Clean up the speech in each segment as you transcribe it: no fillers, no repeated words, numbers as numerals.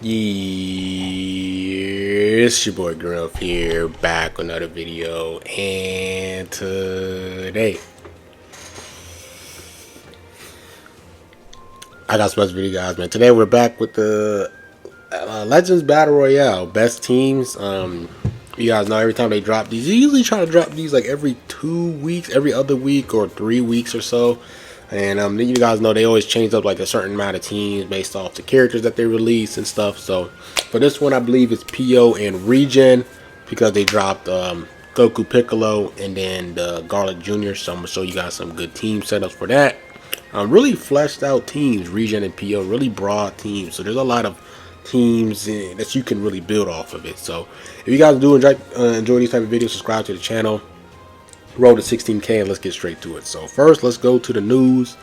Yeah, it's your boy Gruff here, back with another video, and today I got a special video, guys, man. Today we're back with the Legends Battle Royale, best teams. You guys know every time they drop these, they usually try to drop these like every 2 weeks, every other week, or 3 weeks or so. And you guys know they always change up like a certain amount of teams based off the characters that they release and stuff. So for this one, I believe it's PO and Regen because they dropped Goku Piccolo and then the Garlic Jr. So I'm gonna show you guys some good team setups for that. Really fleshed out teams, Regen and PO, really broad teams. So there's a lot of teams that you can really build off of it. So if you guys do enjoy these type of videos, subscribe to the channel. Roll to 16K and let's get straight to it. So first, let's go to the news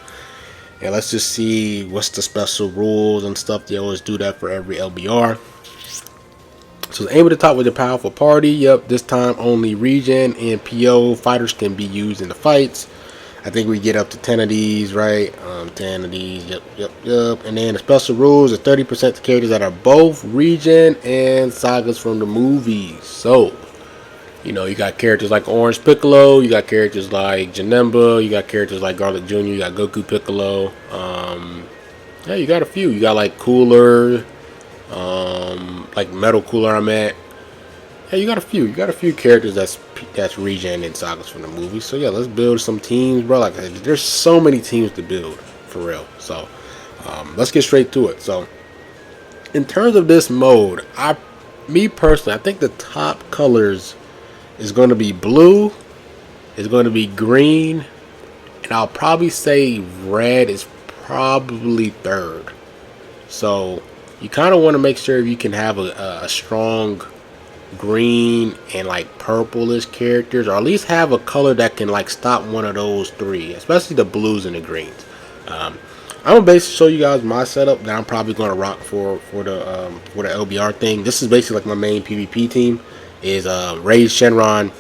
and let's just see what's the special rules and stuff. They always do that for every LBR. So aim at the top with your powerful party. Yep, this time only Regen and PO fighters can be used in the fights. I think we get up to 10 of these, right? 10 of these, yep. And then the special rules are 30% to characters that are both Regen and sagas from the movies. So you know, you got characters like Orange Piccolo, you got characters like Janemba, you got characters like Garlic Jr., you got Goku Piccolo. Yeah, you got a few. You got like Cooler, like Metal Cooler I'm at. Yeah, you got a few. You got a few characters that's Regen and sagas from the movie. So yeah, let's build some teams, bro. Like there's so many teams to build, for real. So let's get straight to it. So in terms of this mode, me personally, I think the top colors is going to be blue, it's going to be green, and I'll probably say red is probably third. So you kind of want to make sure you can have a strong green and like purplish characters, or at least have a color that can like stop one of those three, especially the blues and the greens. I'm gonna basically show you guys my setup that I'm probably gonna rock for the LBR thing. This is basically like my main PvP team. Is Rage Shenron,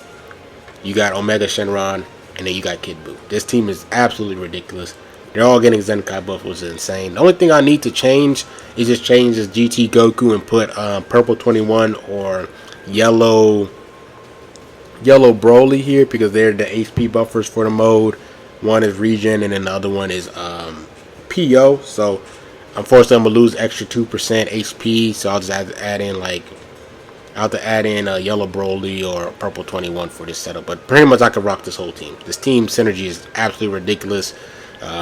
you got Omega Shenron, and then you got Kid Buu. This team is absolutely ridiculous. They're all getting Zenkai buff, which is insane. The only thing I need to change is just change this GT Goku and put purple 21 or yellow Broly here, because they're the HP buffers for the mode. One is Regen and then the other one is PO. So unfortunately I'm gonna lose extra 2% HP, so I'll just add in like I'll have to add in a yellow Broly or purple 21 for this setup. But pretty much I can rock this whole team. This team synergy is absolutely ridiculous.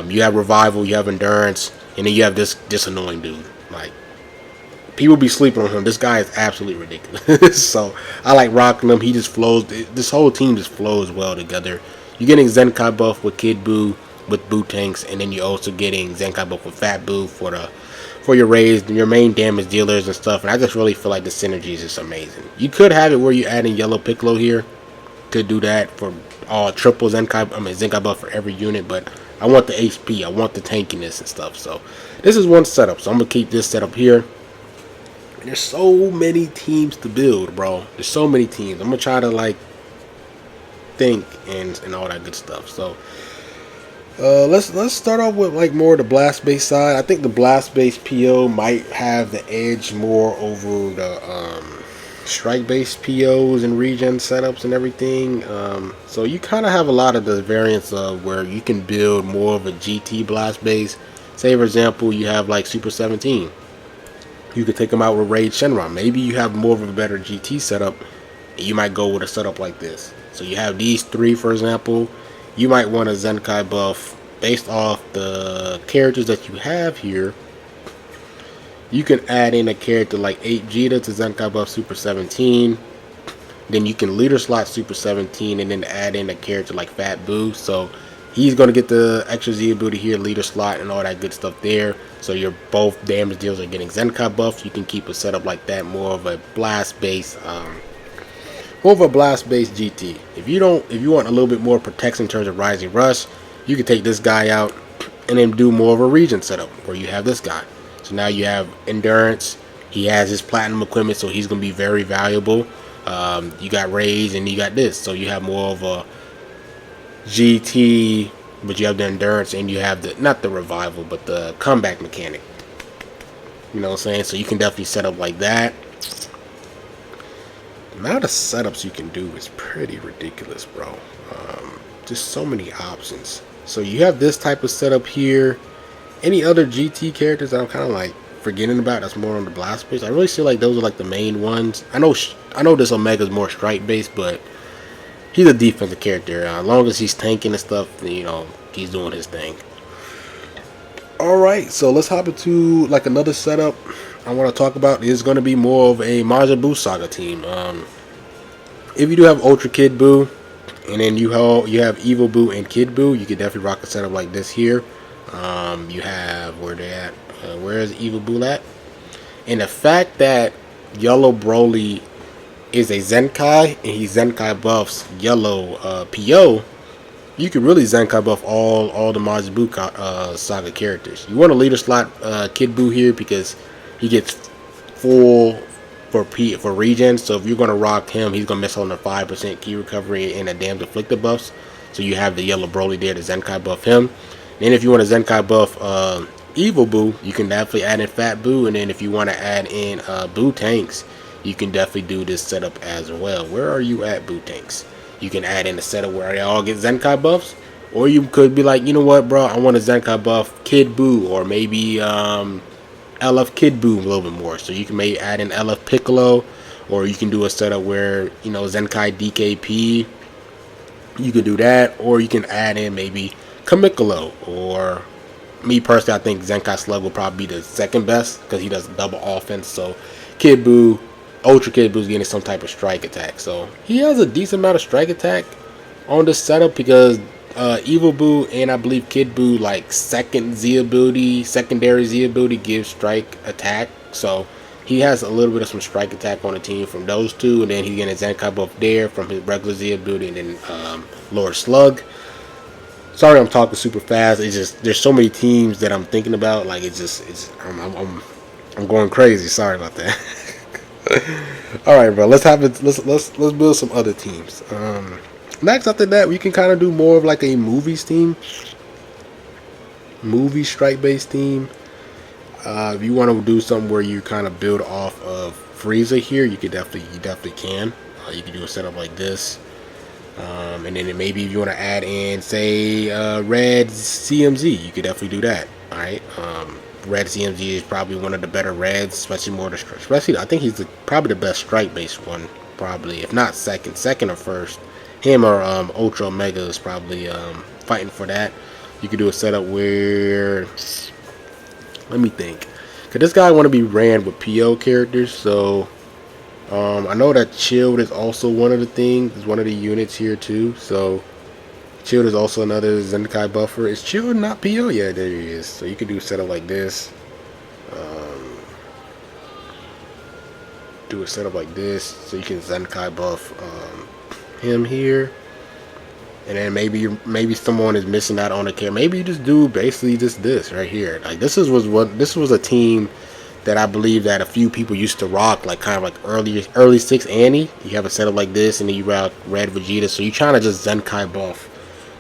You have Revival, you have Endurance, and then you have this annoying dude. Like, people be sleeping on him. This guy is absolutely ridiculous. So I like rocking him. He just flows. This whole team just flows well together. You're getting Zenkai buff with Kid Buu, with Buu tanks, and then you're also getting Zenkai buff with Fat Buu for your raised and your main damage dealers and stuff. And I just really feel like the synergy is just amazing. You could have it where you add in yellow Piccolo here. Could do that for all triple Zenkai buff for every unit, but I want the HP, I want the tankiness and stuff. So this is one setup, so I'm gonna keep this setup here. And there's so many teams to build, bro. There's so many teams. I'm gonna try to like think and all that good stuff. So let's start off with like more the blast base side. I think the blast base PO might have the edge more over the strike base POs and regen setups and everything. So you kind of have a lot of the variants of where you can build more of a GT blast base. Say for example you have like Super 17. You could take them out with Rage Shenron. Maybe you have more of a better GT setup, and you might go with a setup like this. So you have these three, for example. You might want a Zenkai buff based off the characters that you have here. You can add in a character like 8 Vegeta to Zenkai buff Super 17. Then you can leader slot Super 17 and then add in a character like Fat Buu. So he's going to get the extra Z ability here, leader slot, and all that good stuff there. So your both damage deals are getting Zenkai buff. You can keep a setup like that, more of a blast base GT. If you want a little bit more protection in terms of Rising Rush, you can take this guy out and then do more of a region setup where you have this guy. So now you have Endurance. He has his platinum equipment, so he's going to be very valuable. You got Rage and you got this, so you have more of a GT, but you have the Endurance and you have the, not the revival, but the comeback mechanic. You know what I'm saying? So you can definitely set up like that. The amount of setups you can do is pretty ridiculous, bro. Just so many options. So you have this type of setup here. Any other GT characters that I'm kind of like forgetting about that's more on the blast base? I really feel like those are like the main ones. I know this Omega's more strike based, but he's a defensive character. As long as he's tanking and stuff, you know, he's doing his thing. Alright, so let's hop into like another setup I want to talk about. Is going to be more of a Majin Buu saga team. If you do have Ultra Kid Buu, and then you have Evil Buu and Kid Buu, you could definitely rock a setup like this here. You have where they at? Where is Evil Buu at? And the fact that Yellow Broly is a Zenkai and he Zenkai buffs Yellow PO, you could really Zenkai buff all the Majin Buu saga characters. You want to leader slot Kid Buu here because he gets full for regen. So if you're gonna rock him, he's gonna miss on the 5% key recovery and the damage afflicted buffs. So you have the Yellow Broly there to Zenkai buff him. Then if you want to Zenkai buff Evil Buu, you can definitely add in Fat Buu. And then if you want to add in Buu tanks, you can definitely do this setup as well. Where are you at, Buu tanks? You can add in a setup where they all get Zenkai buffs. Or you could be like, you know what, bro, I want to Zenkai buff Kid Buu, or maybe LF Kid Buu a little bit more. So you can maybe add in LF Piccolo, or you can do a setup where, you know, Zenkai DKP. You could do that, or you can add in maybe Kamikolo, or me personally, I think Zenkai Slug will probably be the second best because he does double offense. So Kid Buu, Ultra Kid Buu is getting some type of strike attack. So he has a decent amount of strike attack on this setup because Evil Buu and I believe Kid Buu, like secondary Z ability gives strike attack. So he has a little bit of some strike attack on the team from those two, and then he's getting a Zenkai buff there from his regular Z ability, and then Lord Slug. Sorry, I'm talking super fast. It's just there's so many teams that I'm thinking about. Like I'm going crazy. Sorry about that. All right, bro. Let's build some other teams. Next, after that, we can kind of do more of like a movies team, movie strike based team. If you want to do something where you kind of build off of Frieza here, you definitely can. You can do a setup like this. And then maybe if you want to add in, say, Red CMZ, you could definitely do that. All right. Red CMZ is probably one of the better Reds, especially I think he's probably the best strike-based one, probably, if not second or first. Him or Ultra Omega is probably fighting for that. You could do a setup where, let me think, because this guy want to be ran with PO characters, so I know that Chilled is also one of the things, is one of the units here too. So Chilled is also another Zenkai buffer. Is Chilled not PO? Yeah, there he is. So you can do a setup like this. Do a setup like this, so you can Zenkai buff him here. And then maybe someone is missing out on a character. Maybe you just do basically just this right here. Like this was a team that I believe that a few people used to rock, like kind of like early 6 Annie. You have a setup like this, and then you rock Red Vegeta. So you're trying to just Zenkai buff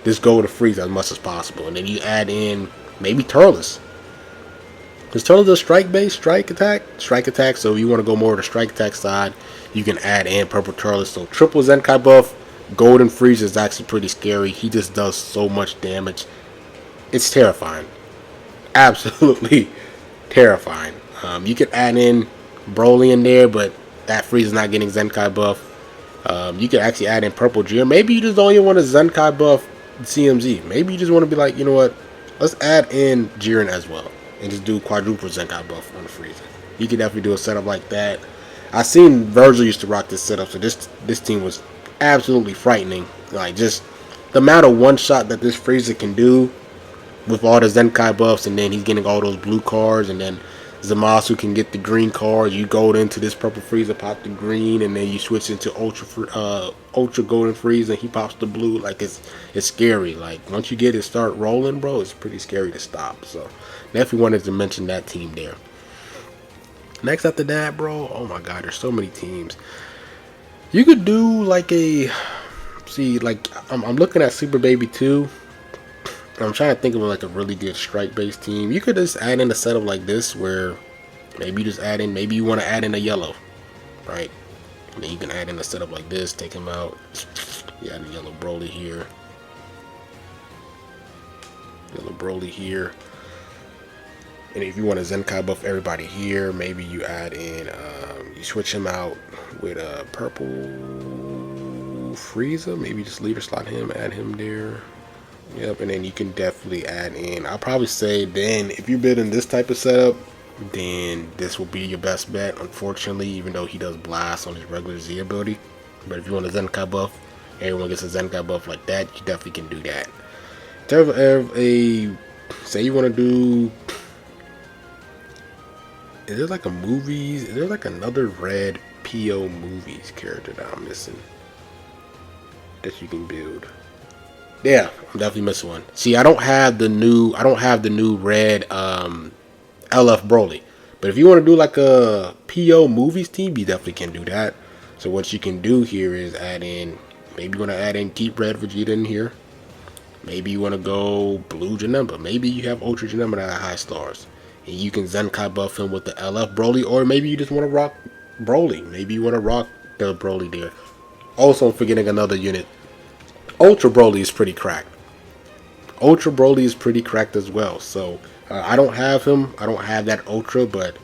this Gold to Freeze as much as possible, and then you add in maybe Turles. Because Turles does strike attack. So if you want to go more to the strike attack side, you can add in Purple Turles. So triple Zenkai buff. Golden Freeze is actually pretty scary. He just does so much damage. It's terrifying. Absolutely terrifying. You could add in Broly in there, but that Freeze is not getting Zenkai buff. You could actually add in Purple Jiren. Maybe you just don't even want to Zenkai buff CMZ. Maybe you just want to be like, you know what? Let's add in Jiren as well. And just do quadruple Zenkai buff on the Frieza. You could definitely do a setup like that. I seen Virgil used to rock this setup, so this team was absolutely frightening. Like, just the amount of one shot that this Frieza can do with all the Zenkai buffs, and then he's getting all those blue cards, and then Zamasu can get the green card. You go into this purple Frieza, pop the green, and then you switch into ultra golden Frieza, and he pops the blue. Like, it's scary. Like, once you get it start rolling, bro, it's pretty scary to stop. So definitely wanted to mention that team there. Next after that, bro, oh my god, there's so many teams. You could do like I'm looking at Super Baby 2. I'm trying to think of like a really good strike based team. You could just add in a setup like this where Maybe you just add in, maybe you want to add in a yellow, right? And then you can add in a setup like this, take him out. You add a yellow Broly here. Yellow Broly here. And if you want to Zenkai buff everybody here, maybe you add in, you switch him out with a purple Frieza. Maybe just leader slot him, add him there. Yep, and then you can definitely add in. I'll probably say then if you're building this type of setup, then this will be your best bet. Unfortunately, even though he does blast on his regular Z ability, but if you want a Zenkai buff, everyone gets a Zenkai buff like that, you definitely can do that. In terms of a, say you want to do, is there like a movies? Is there like another red PO movies character that I'm missing that you can build? Yeah, I'm definitely missing one. See, I don't have the new red LF Broly. But if you want to do like a PO movies team, you definitely can do that. So what you can do here is add in, maybe you want to add in, keep red Vegeta in here. Maybe you want to go blue Janemba. Maybe you have Ultra Janemba that are high stars. And you can Zenkai buff him with the LF Broly. Or maybe you just want to rock Broly. Maybe you want to rock the Broly there. Also, I'm forgetting another unit. Ultra Broly is pretty cracked. Ultra Broly is pretty cracked as well. So, I don't have him. I don't have that Ultra, but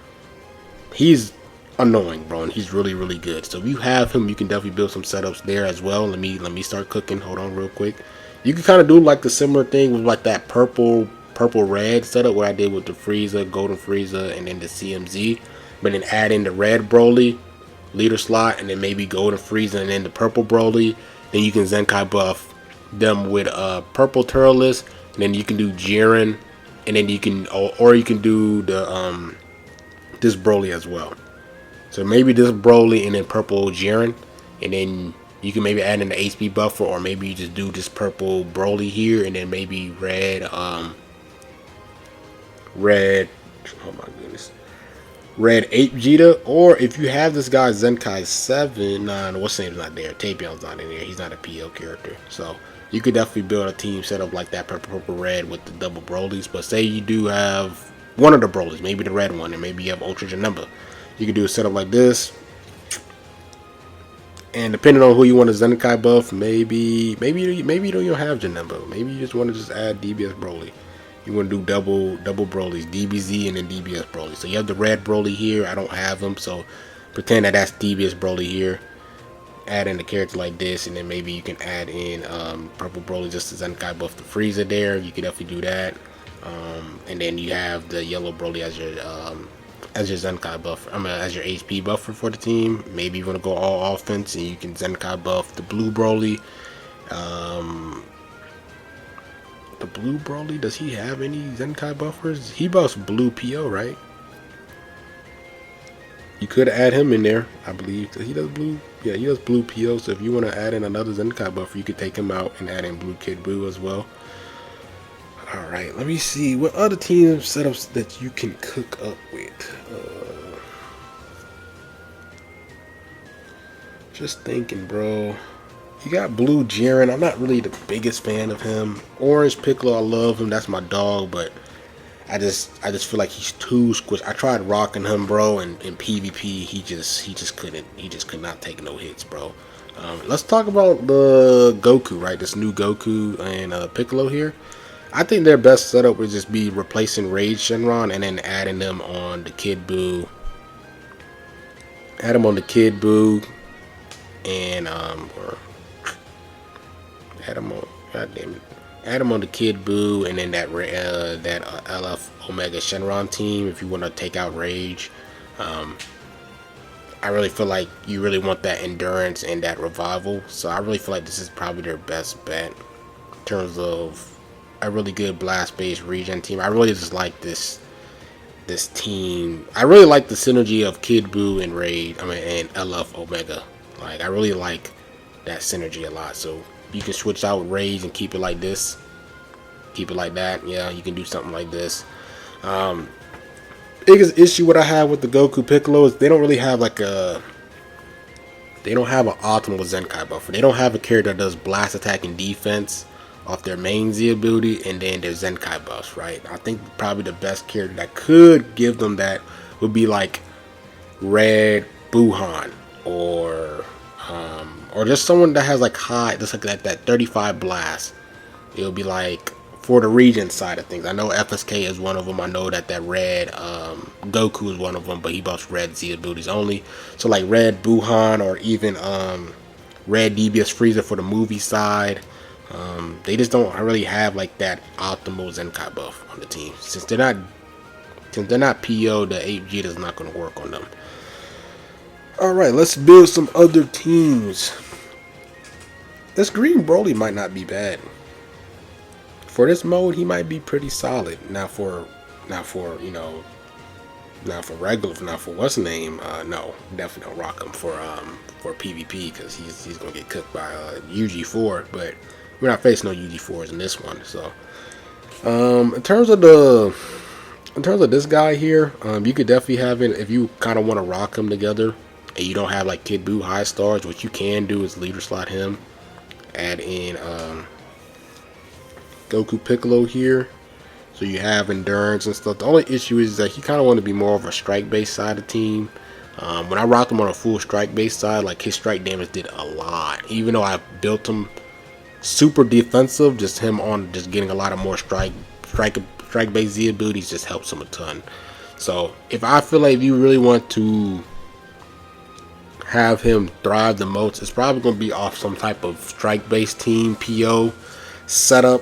he's annoying, bro. And he's really, really good. So, if you have him, you can definitely build some setups there as well. Let me start cooking. Hold on real quick. You can kind of do like the similar thing with like that purple red setup where I did with the Frieza, Golden Frieza, and then the CMZ. But then add in the red Broly, leader slot, and then maybe Golden Frieza and then the purple Broly. Then you can Zenkai buff them with purple Turles. And then you can do Jiren. And then you can, or you can do the this Broly as well. So maybe this Broly and then purple Jiren. And then you can maybe add in the HP buffer, or maybe you just do this purple Broly here, and then maybe red, oh my goodness, red 8 Vegeta. Or if you have this guy Zenkai 7, what's his name's not there, Tapion's not in there, he's not a PO character. So you could definitely build a team setup like that, purple red with the double Brolys. But say you do have one of the Brolys, maybe the red one, and maybe you have Ultra Janemba, you could do a setup like this. And depending on who you want to Zenkai buff, maybe you don't have Janemba. Maybe you just want to just add DBS Broly. You want to do double Brolys, DBZ and then DBS Broly. So you have the red Broly here. I don't have him, so pretend that that's DBS Broly here. Add in the character like this, and then maybe you can add in purple Broly just to Zenkai buff the Frieza there. You can definitely do that. And then you have the yellow Broly as your Zenkai buffer, as your HP buffer for the team. Maybe you want to go all offense and you can Zenkai buff the blue Broly. The blue Broly, does he have any Zenkai buffers? He buffs blue PO, right? You could add him in there, I believe. He does blue. Yeah, he does blue PO. So if you want to add in another Zenkai buffer, you could take him out and add in blue Kid Buu as well. Alright, let me see what other team setups that you can cook up with. Just thinking, bro. You got blue Jiren. I'm not really the biggest fan of him. Orange Piccolo, I love him. That's my dog, but I just feel like he's too squished. I tried rocking him, bro, and in PvP, he just could not take no hits, bro. Let's talk about the Goku, right? This new Goku and Piccolo here. I think their best setup would just be replacing Rage Shenron and then adding them on the Kid Buu. Add them on the Kid Buu and or add them on. God damn it. Add them on the Kid Buu and then that LF Omega Shenron team if you want to take out Rage. I really feel like you really want that endurance and that revival. So I really feel like this is probably their best bet in terms of a really good blast-based regen team. I really just like this team. I really like the synergy of Kid Buu and and LF Omega. Like, I really like that synergy a lot. So you can switch out Rage and keep it like this, keep it like that. Yeah, you can do something like this. Biggest issue what I have with the Goku Piccolo is they don't really have like they don't have an optimal Zenkai buffer. They don't have a character that does blast attack and defense off their main Z ability and then their Zenkai buffs, right? I think probably the best character that could give them that would be like Red Buhan or just someone that has like high, just like that 35 blast. It'll be like for the region side of things. I know FSK is one of them. I know that red Goku is one of them, but he buffs red Z abilities only. So like Red Buhan or even Red DBS Freezer for the movie side. They just don't really have like that optimal Zenkai buff on the team. Since they're not PO, the 8G is not going to work on them. Alright, let's build some other teams. This Green Broly might not be bad. For this mode, he might be pretty solid. Not for what's the name? No, definitely don't rock him for PvP because he's gonna get cooked by UG4. But we're not facing no UG4s in this one. So, in terms of this guy here, you could definitely have it if you kind of want to rock them together, and you don't have like Kid Buu high stars. What you can do is leader slot him, add in Goku Piccolo here, so you have endurance and stuff. The only issue is that he kind of want to be more of a strike based side of the team. When I rocked him on a full strike based side, like his strike damage did a lot. Even though I built him super defensive, just him on just getting a lot of more strike based Z abilities just helps him a ton. So if I feel like if you really want to have him thrive the most, it's probably going to be off some type of strike based team PO setup.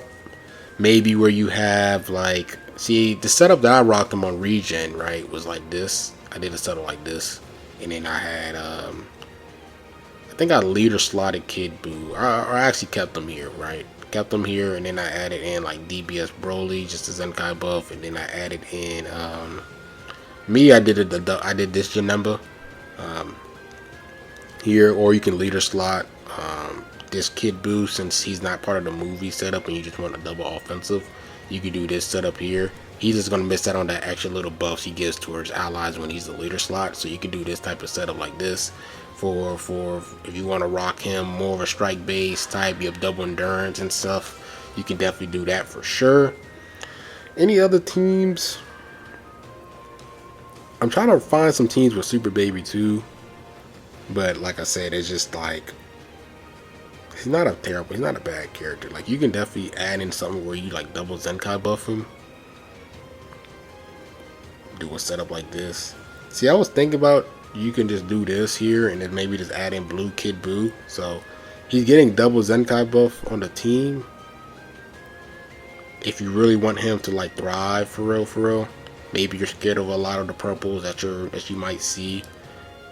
Maybe where you have like, see, the setup that I rocked him on Regen, right, was like this. I did a setup like this, and then I had I think I leader slotted Kid Buu, or I actually kept them here, right? Kept them here, and then I added in like DBS Broly, just a Zenkai buff, and then I added in I did this Janemba here, or you can leader slot this Kid Buu, since he's not part of the movie setup and you just want a double offensive. You can do this setup here. He's just gonna miss out on that extra little buffs he gives towards allies when he's the leader slot. So you can do this type of setup like this for if you want to rock him more of a strike base type, you have double endurance and stuff. You can definitely do that for sure. Any other teams? I'm trying to find some teams with Super Baby too, but like I said, it's just like he's not a bad character. Like you can definitely add in something where you like double Zenkai buff him. Do a setup like this. See, I was thinking about you can just do this here and then maybe just add in blue Kid Buu. So he's getting double Zenkai buff on the team. If you really want him to like thrive for real, maybe you're scared of a lot of the purples that you might see.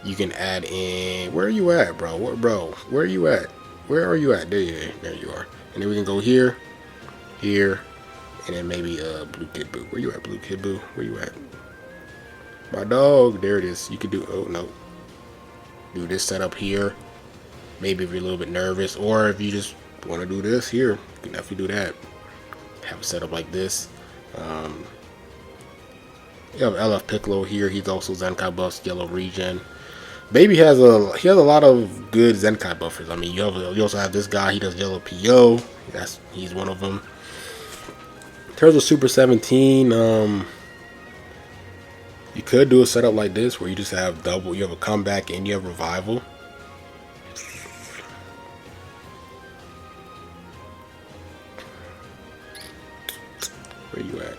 You can add in, where are you at, bro? Where are you at? Where are you at? There you are. And then we can go here, and then maybe blue Kid Buu. Where you at, blue Kid Buu? Where you at? My dog. There it is. You could do, oh no. Do this setup here. Maybe if you're a little bit nervous, or if you just want to do this here, you can definitely do that. Have a setup like this. You have LF Piccolo here. He's also Zenkai buffs, yellow regen. Baby has a lot of good Zenkai buffers. I mean, you also have this guy. He does yellow PO. He's one of them. In terms of Super 17, you could do a setup like this where you just have double. You have a comeback and you have revival. Where you at?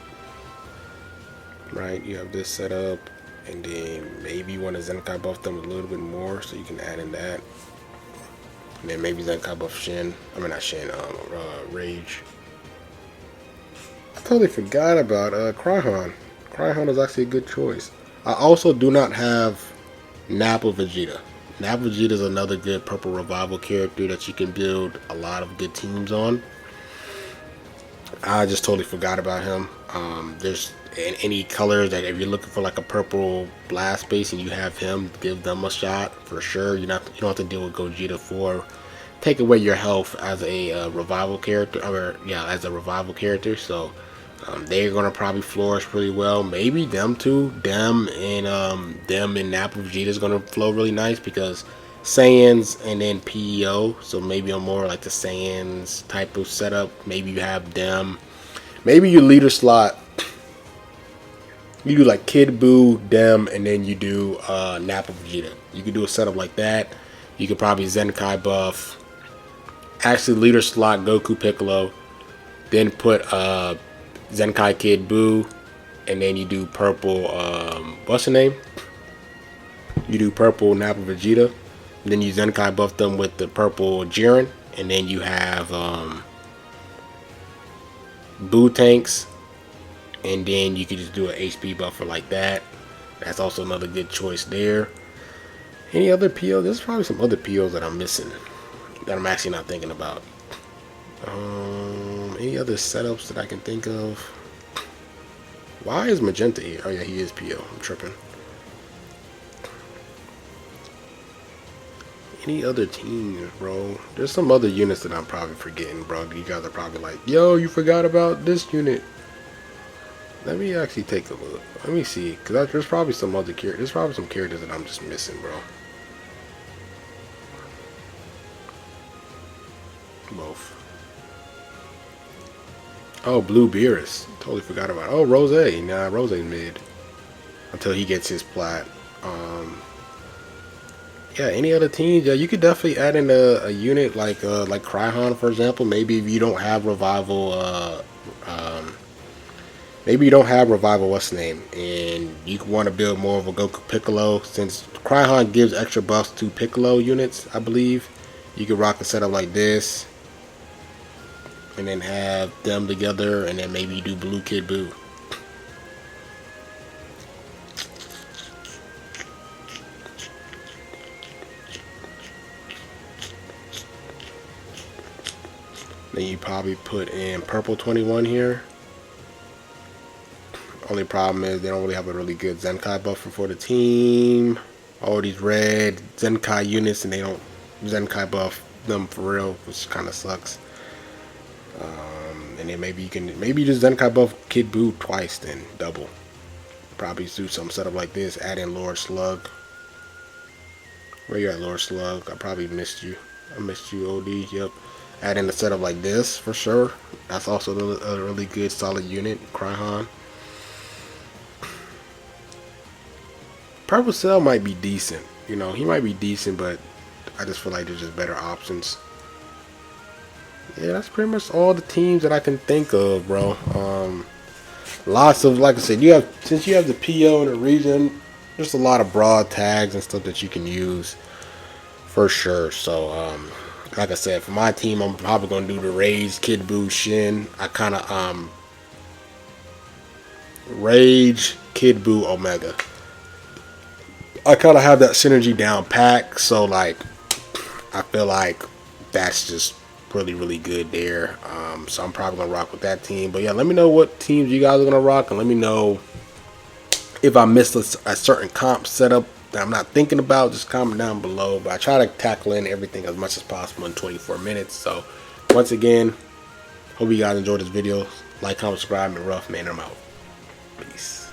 Right, you have this setup. And then maybe you want to Zenkai buff them a little bit more, so you can add in that. And then maybe Zenkai buff Shin. I mean not Shin, Rage. I totally forgot about Cryhon. Cryhon is actually a good choice. I also do not have Nappa Vegeta. Nappa Vegeta is another good purple revival character that you can build a lot of good teams on. I just totally forgot about him. There's in any colors that if you're looking for like a purple blast base and you have him, give them a shot for sure. You don't have to deal with Gogeta for take away your health as a revival character, as a revival character. So they're gonna probably flourish really well. Maybe them too, them and Nappa Vegeta is gonna flow really nice because Saiyans and then PEO. So maybe on more like the Saiyans type of setup. Maybe you have them. Maybe you leader slot You do like Kid Buu, Dem, and then you do Nappa Vegeta. You could do a setup like that. You could probably Zenkai buff. Actually, leader slot Goku Piccolo. Then put Zenkai Kid Buu. And then you do purple, what's the name? You do purple Nappa Vegeta. And then you Zenkai buff them with the purple Jiren. And then you have Buu tanks. And then you could just do an HP buffer like that. That's also another good choice there. Any other POs? There's probably some other POs that I'm missing that I'm actually not thinking about. Any other setups that I can think of? Why is Magenta here? Oh yeah, he is PO. I'm tripping. Any other teams, bro? There's some other units that I'm probably forgetting, bro. You guys are probably like, yo, you forgot about this unit. Let me actually take a look. Let me see, because there's probably some other characters. There's probably some characters that I'm just missing, bro. Both. Oh, Blue Beerus. Totally forgot about it. Oh, Rose. Nah, Rose mid. Until he gets his plat. Yeah, any other teams? Yeah, you could definitely add in a unit like Cryhon, for example. Maybe if you don't have Revival, maybe you don't have Revival, what's the name? And you want to build more of a Goku Piccolo. Since Cryhon gives extra buffs to Piccolo units, I believe. You could rock a setup like this. And then have them together. And then maybe you do Blue Kid Buu. Then you probably put in Purple 21 here. Only problem is they don't really have a really good Zenkai buffer for the team. All these red Zenkai units and they don't Zenkai buff them for real, which kind of sucks. And then maybe you just Zenkai buff Kid Buu twice, then double. Probably do some setup like this. Add in Lord Slug. Where you at, Lord Slug? I probably missed you. I missed you, OD. Yep. Add in a setup like this for sure. That's also a really good solid unit. Cryhon. Purple Cell might be decent. You know, he might be decent, but I just feel like there's just better options. Yeah, that's pretty much all the teams that I can think of, bro. Lots of, like I said, since you have the PO and the region, there's a lot of broad tags and stuff that you can use for sure. So, like I said, for my team, I'm probably gonna do the Rage, Kid Buu, Shin. I kind of Rage, Kid Buu, Omega. I kind of have that synergy down pack, so like I feel like that's just really good there. So I'm probably gonna rock with that team. But yeah, let me know what teams you guys are gonna rock, and let me know if I missed a certain comp setup that I'm not thinking about. Just comment down below. But I try to tackle in everything as much as possible in 24 minutes. So once again, hope you guys enjoyed this video. Like, comment, subscribe, and rough man, I'm out. Peace.